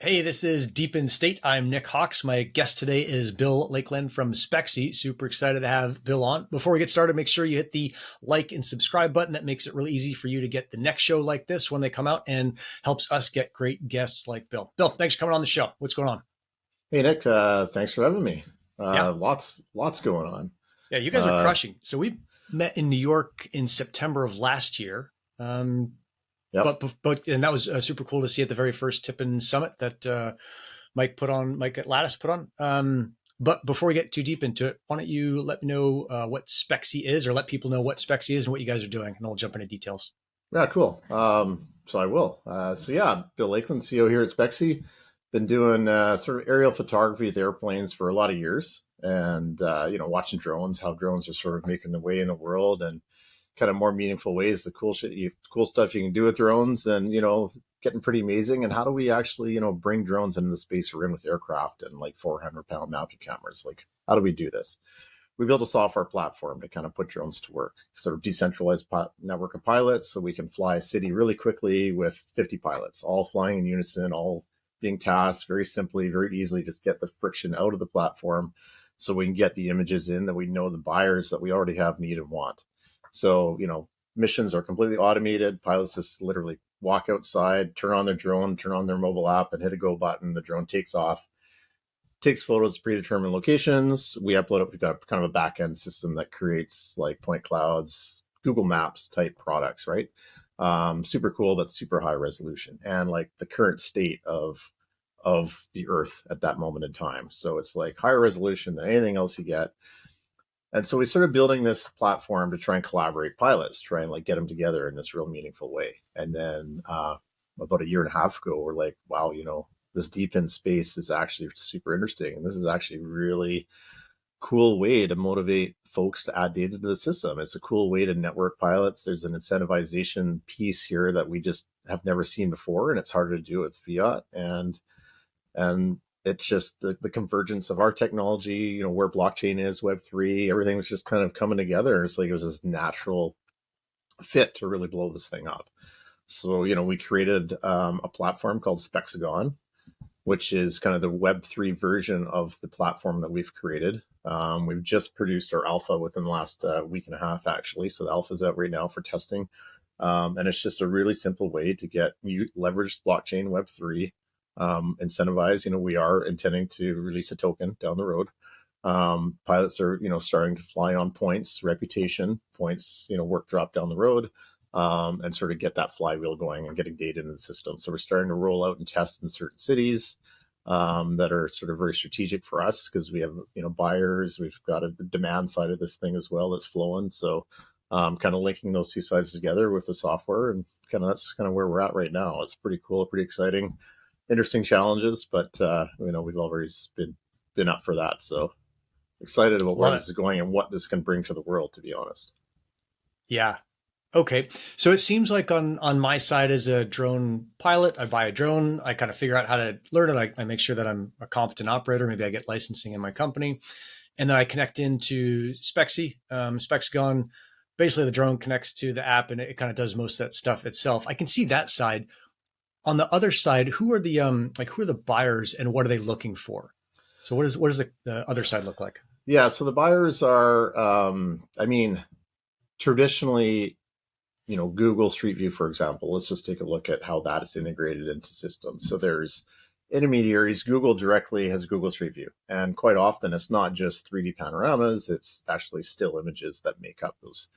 Hey, this is Deep in State. I'm Nick Hawks. My guest today is Bill Lakeland from Spexi. Super excited to have Bill on. Before we get started, make sure you hit the like and subscribe button. That makes it really easy for you to get the next show like this when they come out and helps us get great guests like Bill. Bill, thanks for coming on the show. What's going on? Hey Nick, thanks for having me. Yeah. Lots going on. Yeah, you guys are Uh, crushing. So we met in New York in September of last year. yep. And that was super cool to see at the very first TIPIN summit that Mike at Lattice put on. But before we get too deep into it, why don't you let me know what Spexi is, or let people know what Spexi is and what you guys are doing, and I'll jump into details. Yeah, cool. So I will. Bill Lakeland, CEO here at Spexi. Been doing sort of aerial photography with airplanes for a lot of years, and watching drones, how drones are sort of making their way in the world, and kind of more meaningful ways, the cool stuff you can do with drones, and getting pretty amazing. And how do we actually bring drones into the space we're in with aircraft and like 400-pound mounted cameras? Like, how do we do this? We built a software platform to kind of put drones to work, sort of decentralized network of pilots, so we can fly a city really quickly with 50 pilots, all flying in unison, all being tasked very simply, very easily. Just get the friction out of the platform so we can get the images in that we know the buyers that we already have need and want. So, missions are completely automated. Pilots just literally walk outside, turn on their drone, turn on their mobile app, and hit a go button. The drone takes off, takes photos of predetermined locations. We upload it. We've got kind of a back end system that creates like point clouds, Google Maps type products, right? Super cool, but super high resolution, and like the current state of the Earth at that moment in time. So it's like higher resolution than anything else you get. And so we started building this platform to try and collaborate pilots, try and like get them together in this real meaningful way. And then about a year and a half ago, we're like, wow, this deep in space is actually super interesting. And this is actually really cool way to motivate folks to add data to the system. It's a cool way to network pilots. There's an incentivization piece here that we just have never seen before, and it's harder to do with fiat. And it's just the convergence of our technology, where blockchain is, Web3, everything was just kind of coming together. It's like it was this natural fit to really blow this thing up. So, we created a platform called Spexigons, which is kind of the Web3 version of the platform that we've created. We've just produced our alpha within the last week and a half, actually. So the alpha is out right now for testing. And it's just a really simple way to get leverage blockchain Web3, incentivize. We are intending to release a token down the road. Pilots are, starting to fly on points, reputation points, work drop down the road, and sort of get that flywheel going and getting data into the system. So we're starting to roll out and test in certain cities that are sort of very strategic for us, because we have, buyers. We've got the demand side of this thing as well that's flowing. So kind of linking those two sides together with the software, and that's kind of where we're at right now. It's pretty cool, pretty exciting, interesting challenges, but we've always been up for that. So excited about where this is going and what this can bring to the world, to be honest. Yeah. Okay. So it seems like on my side as a drone pilot, I buy a drone, I kind of figure out how to learn it. I make sure that I'm a competent operator. Maybe I get licensing in my company. And then I connect into Spexi, Spexigons. Basically, the drone connects to the app and it kind of does most of that stuff itself. I can see that side. On the other side, who are the buyers and what are they looking for? So what does the other side look like? Yeah. So the buyers are, traditionally, Google Street View, for example. Let's just take a look at how that is integrated into systems. So there's intermediaries. Google directly has Google Street View, and quite often it's not just 3D panoramas. It's actually still images that make up those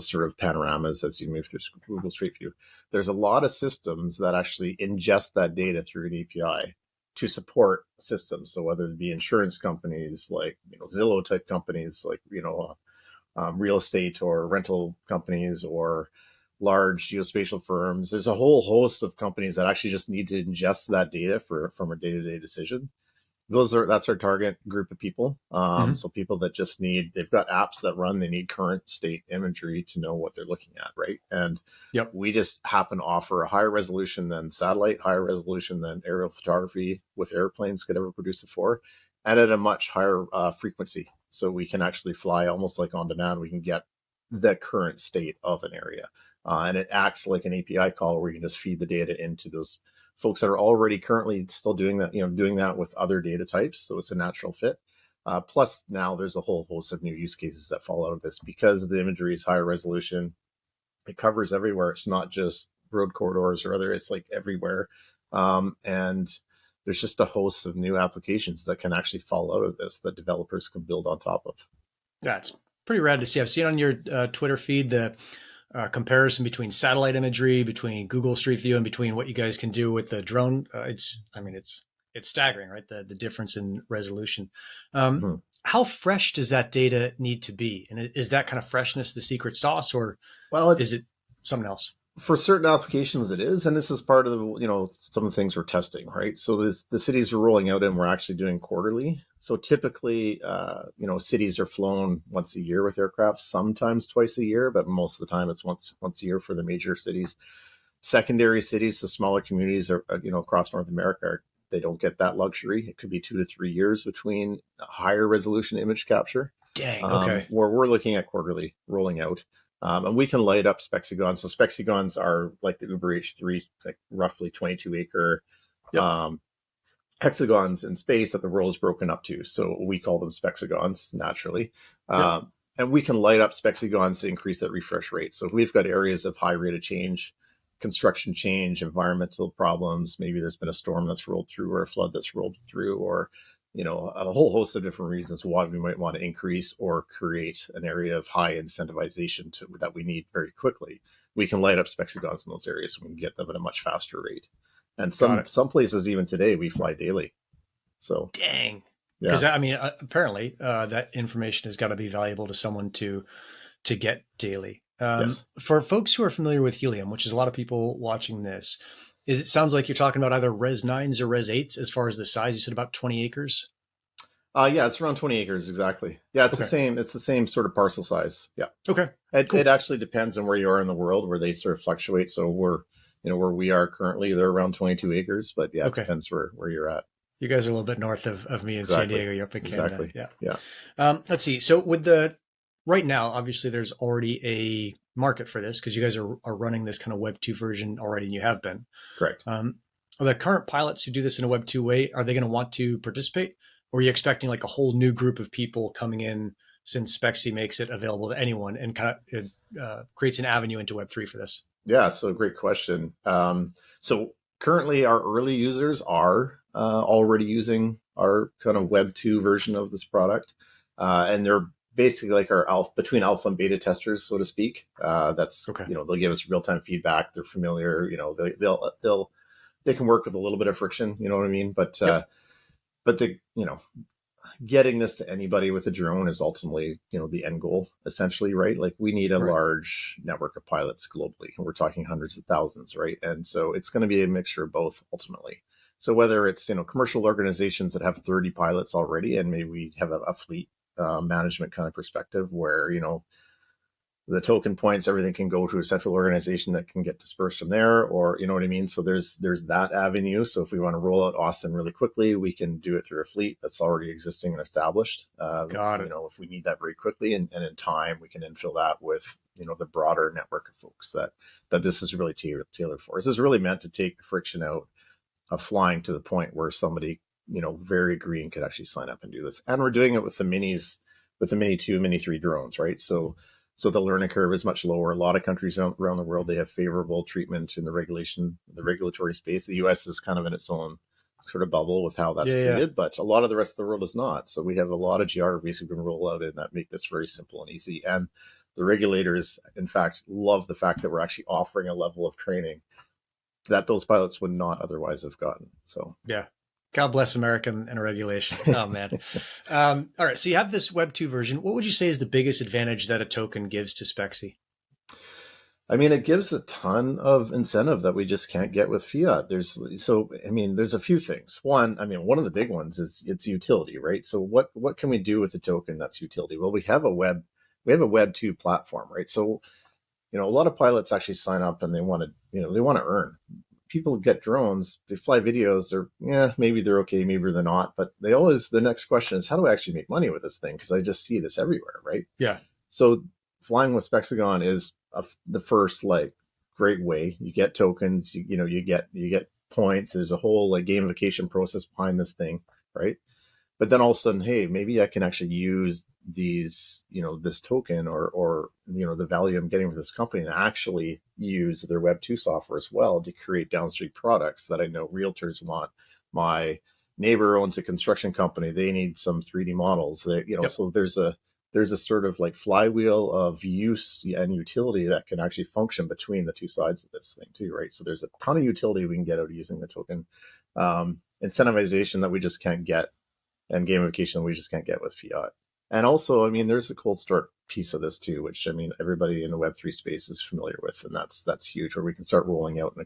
sort of panoramas as you move through Google Street View. There's a lot of systems that actually ingest that data through an API to support systems. So whether it be insurance companies, like Zillow type companies, like real estate or rental companies, or large geospatial firms. There's a whole host of companies that actually just need to ingest that data from a day-to-day decision. That's our target group of people. So people that just they've got apps that run, they need current state imagery to know what they're looking at, right? And we just happen to offer a higher resolution than satellite, higher resolution than aerial photography with airplanes could ever produce before, and at a much higher frequency. So we can actually fly almost like on demand. We can get the current state of an area. And it acts like an API call where you can just feed the data into those folks that are already currently still doing that, doing that with other data types. So it's a natural fit. Plus now there's a whole host of new use cases that fall out of this because the imagery is higher resolution. It covers everywhere. It's not just road corridors or other, it's like everywhere. And there's just a host of new applications that can actually fall out of this that developers can build on top of. That's pretty rad to see. I've seen on your Twitter feed the comparison between satellite imagery, between Google Street View, and between what you guys can do with the drone. It's staggering, right? The difference in resolution. How fresh does that data need to be? And is that kind of freshness the secret sauce, or is it something else? For certain applications it is, and this is part of the, some of the things we're testing, right? So the cities are rolling out and we're actually doing quarterly. So typically, cities are flown once a year with aircraft, sometimes twice a year, but most of the time it's once a year for the major cities. Secondary cities, so smaller communities are, across North America, they don't get that luxury. It could be 2 to 3 years between higher resolution image capture. Dang, okay. Where we're looking at quarterly rolling out. And we can light up Spexigons. So Spexigons are like the 𝐒𝐮𝐻3, like roughly 22 acre hexagons in space that the world is broken up to. So we call them Spexigons naturally. And we can light up Spexigons to increase that refresh rate. So if we've got areas of high rate of change, construction change, environmental problems, maybe there's been a storm that's rolled through or a flood that's rolled through, or a whole host of different reasons why we might want to increase or create an area of high incentivization that we need very quickly. We can light up Spexigons in those areas so we can get them at a much faster rate. And some places even today we fly daily. So dang. Because apparently that information has got to be valuable to someone to get daily. Yes. For folks who are familiar with helium, which is a lot of people watching this, it sounds like you're talking about either Res 9s or Res 8s as far as the size. You said about 20 acres. Yeah, it's around 20 acres exactly. Yeah, it's the same. It's the same sort of parcel size. Yeah. Okay. It actually depends on where you are in the world, where they sort of fluctuate. So where we are currently, they're around 22 acres. But yeah, it depends where you're at. You guys are a little bit north of me in San Diego. You're up in Canada. Exactly. Yeah. Let's see. So right now, obviously, there's already a market for this because you guys are running this kind of Web 2 version already, and you have been. Correct. Are the current pilots who do this in a Web 2 way, are they going to want to participate? Or are you expecting like a whole new group of people coming in since Spexi makes it available to anyone and kind of creates an avenue into Web 3 for this? Yeah, so great question. So currently our early users are already using our kind of Web 2 version of this product. And they're basically like our between alpha and beta testers, so to speak. That's they'll give us real-time feedback. They're familiar, they can work with a little bit of friction, you know what I mean? But getting this to anybody with a drone is ultimately, the end goal, essentially, right? Like we need a large network of pilots globally, and we're talking hundreds of thousands, right? And so it's going to be a mixture of both ultimately. So whether it's, commercial organizations that have 30 pilots already, and maybe we have a fleet management kind of perspective where, the token points, everything can go to a central organization that can get dispersed from there, or, you know what I mean? So there's that avenue. So if we want to roll out Austin really quickly, we can do it through a fleet that's already existing and established. Got it. If we need that very quickly and in time, we can infill that with, the broader network of folks that this is really tailored for. This is really meant to take the friction out of flying to the point where somebody, very green could actually sign up and do this. And we're doing it with the minis, with the Mini 2, Mini 3 drones, right? So the learning curve is much lower. A lot of countries around the world, they have favorable treatment in the regulatory space. The US is kind of in its own sort of bubble with how that's treated, but a lot of the rest of the world is not. So we have a lot of geographies who can roll out in that make this very simple and easy. And the regulators, in fact, love the fact that we're actually offering a level of training that those pilots would not otherwise have gotten. So yeah. God bless America and regulation. Oh, man. All right. So you have this Web 2 version. What would you say is the biggest advantage that a token gives to Spexi? I mean, it gives a ton of incentive that we just can't get with fiat. There's a few things. One of the big ones is its utility, right? So what can we do with a token that's utility? Well, we have a Web 2 platform, right? So, a lot of pilots actually sign up and they want to earn. People get drones, they fly videos, maybe they're okay, maybe they're not, but the next question is, how do I actually make money with this thing? Because I just see this everywhere, right? Yeah. So flying with Spexigon is the first great way. You get tokens, you get points. There's a whole like gamification process behind this thing, right? But then all of a sudden, hey, maybe I can actually use these, this token or the value I'm getting from this company and actually use their Web2 software as well to create downstream products that I know realtors want. My neighbor owns a construction company. They need some 3D models. Yep. So there's a sort of like flywheel of use and utility that can actually function between the two sides of this thing too, right? So there's a ton of utility we can get out of using the token. Incentivization that we just can't get, and gamification we just can't get with fiat. And also, I mean, there's a cold start piece of this too, which I mean, everybody in the Web3 space is familiar with, and that's huge. Where we can start rolling out in a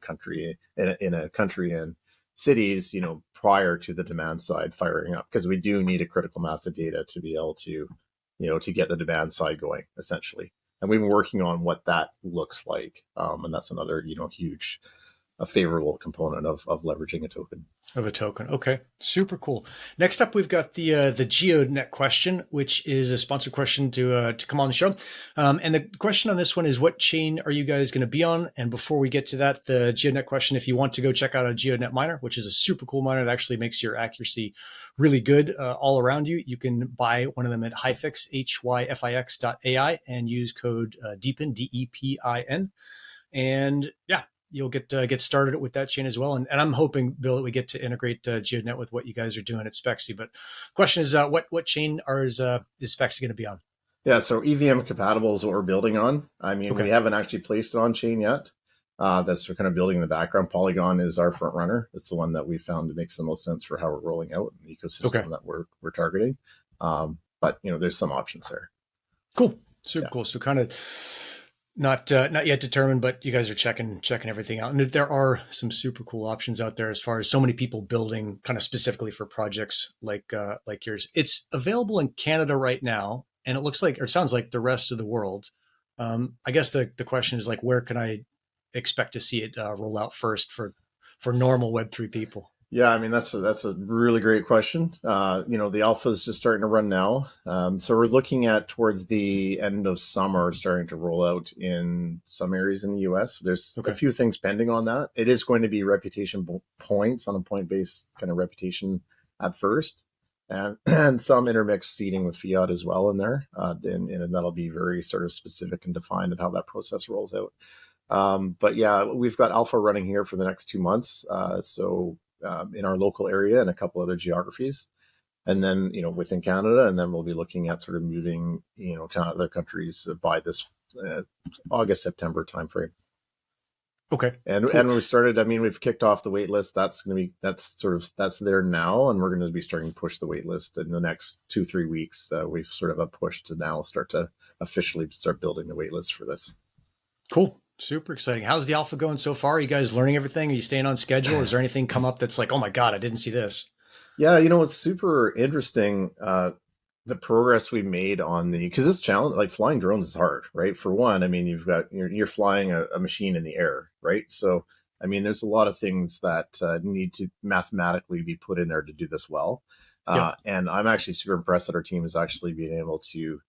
country and cities, prior to the demand side firing up, because we do need a critical mass of data to be able to, to get the demand side going, essentially. And we've been working on what that looks like, and that's another, huge, a favorable component of leveraging a token. Of a token. Okay. Super cool. Next up, we've got the GeoNet question, which is a sponsored question to come on the show. And the question on this one is, what chain are you guys going to be on? And before we get to that, the GeoNet question, if you want to go check out a GeoNet miner, which is a super cool miner that actually makes your accuracy really good all around you, you can buy one of them at Hyfix, HYFIX.ai, and use code DEPIN, DEPIN. And yeah, you'll get started with that chain as well. And I'm hoping, Bill, that we get to integrate GeoNet with what you guys are doing at Spexi. But question is, what chain is Spexi going to be on? Yeah, so EVM compatible is what we're building on. I mean, we haven't actually placed it on chain yet. That's we're kind of building in the background. Polygon is our front runner. It's the one that we found makes the most sense for how we're rolling out the ecosystem that we're targeting. But there's some options there. Cool, super cool. So kind of not yet determined, but you guys are checking everything out. And there are some super cool options out there as far as so many people building kind of specifically for projects like yours. It's available in Canada right now, and it looks like, or it sounds like, the rest of the world. I guess the question is, like, where can I expect to see it roll out first for normal Web3 people? Yeah, I mean, that's a really great question. The alpha is just starting to run now. So we're looking at towards the end of summer starting to roll out in some areas in the US. There's a few things pending on that. It is going to be reputation points on a point-based kind of reputation at first, and some intermixed seeding with fiat as well in there. And that'll be very sort of specific and defined in how that process rolls out. But yeah, we've got alpha running here for the next 2 months. In our local area and a couple other geographies, and then within Canada, and then we'll be looking at sort of moving to other countries by this August September timeframe. Okay, and cool. And we started. I mean, we've kicked off the wait list. That's there now, and we're going to be starting to push the wait list in the next 2-3 weeks. We've sort of a push to now start to officially start building the wait list for this. Cool. Super exciting. How's the alpha going so far? Are you guys learning everything? Are you staying on schedule? Or is there anything come up that's like, oh my God, I didn't see this? Yeah, it's super interesting. The progress we made on because this challenge, like flying drones, is hard, right? For one, I mean, you're flying a machine in the air, right? So, I mean, there's a lot of things that need to mathematically be put in there to do this well. And I'm actually super impressed that our team is actually being able to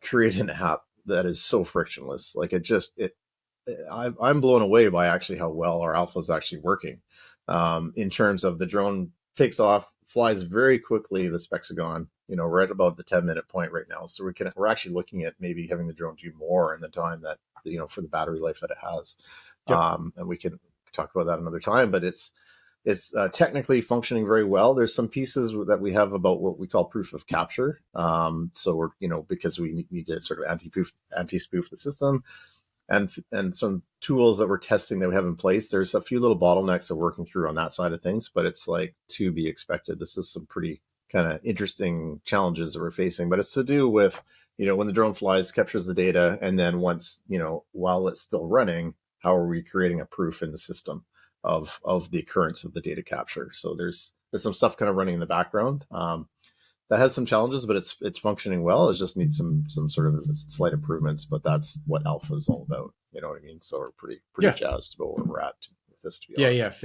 create an app that is so frictionless. Like I'm blown away by actually how well our alpha is actually working. In terms of the drone takes off, flies very quickly, the Spexigons, we're at about the 10-minute point right now. So we're actually looking at maybe having the drone do more in the time that, for the battery life that it has. And we can talk about that another time, but it's technically functioning very well. There's some pieces that we have about what we call proof of capture. So we're, because we need to sort of anti-spoof the system. And some tools that we're testing that we have in place. There's a few little bottlenecks that we're working through on that side of things, but it's like to be expected. This is some pretty kind of interesting challenges that we're facing, but it's to do with, when the drone flies, captures the data, and then once, while it's still running, how are we creating a proof in the system of the occurrence of the data capture? So there's some stuff kind of running in the background. That has some challenges, but it's functioning well. It just needs some sort of slight improvements, but that's what alpha is all about. You know what I mean? So we're pretty jazzed about where we're at with this. To be honest.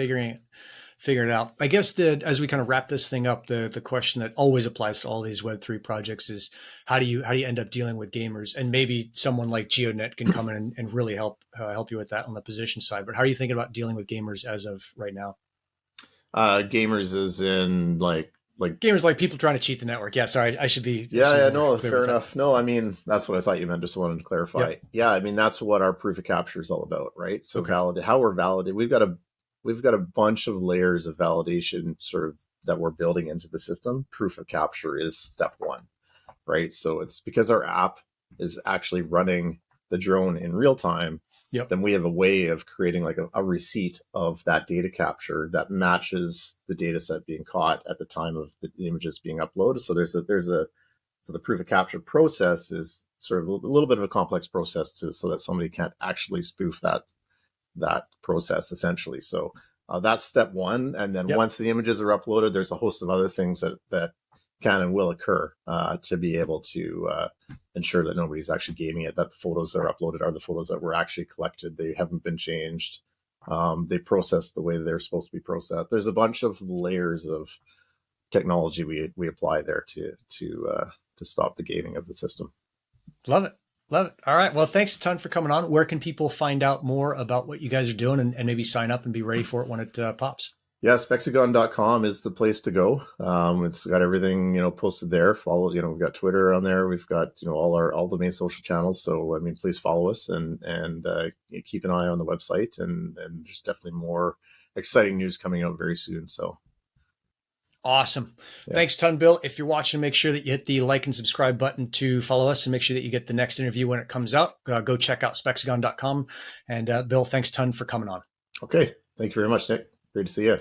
Figuring it out. I guess as we kind of wrap this thing up, the question that always applies to all these Web3 projects is how do you end up dealing with gamers? And maybe someone like GeoNet can come in and really help you with that on the position side. But how are you thinking about dealing with gamers as of right now? Gamers is in like Gamers like people trying to cheat the network. Yeah, sorry, I should be. yeah, More no, clear fair with that. enough. No, I mean that's what I thought you meant. Just wanted to clarify. Yep. Yeah, I mean that's what our proof of capture is all about, right? So Okay. validate how we're validated. We've got a bunch of layers of validation sort of that we're building into the system. Proof of capture is step one, right? So it's because our app is actually running the drone in real time. Yep. Then we have a way of creating like a receipt of that data capture that matches the data set being caught at the time of the images being uploaded. So so the proof of capture process is sort of a little bit of a complex process so that somebody can't actually spoof that process essentially. So that's step one. And then Yep. once the images are uploaded, there's a host of other things that can and will occur to be able to ensure that nobody's actually gaming it, that the photos that are uploaded are the photos that were actually collected. They haven't been changed. They processed the way they're supposed to be processed. There's a bunch of layers of technology we apply there to stop the gaming of the system. Love it. Love it. All right. Well, thanks a ton for coming on. Where can people find out more about what you guys are doing and maybe sign up and be ready for it when it pops? Yeah, Spexigons.com is the place to go. It's got everything, posted there. Follow, we've got Twitter on there. We've got, all the main social channels. So, I mean, please follow us and keep an eye on the website. And there's definitely more exciting news coming out very soon. So, Awesome. yeah. Thanks a ton, Bill. If you're watching, make sure that you hit the like and subscribe button to follow us and make sure that you get the next interview when it comes out. Go check out Spexigons.com. And Bill, thanks a ton for coming on. Okay. Thank you very much, Nick. Great to see you.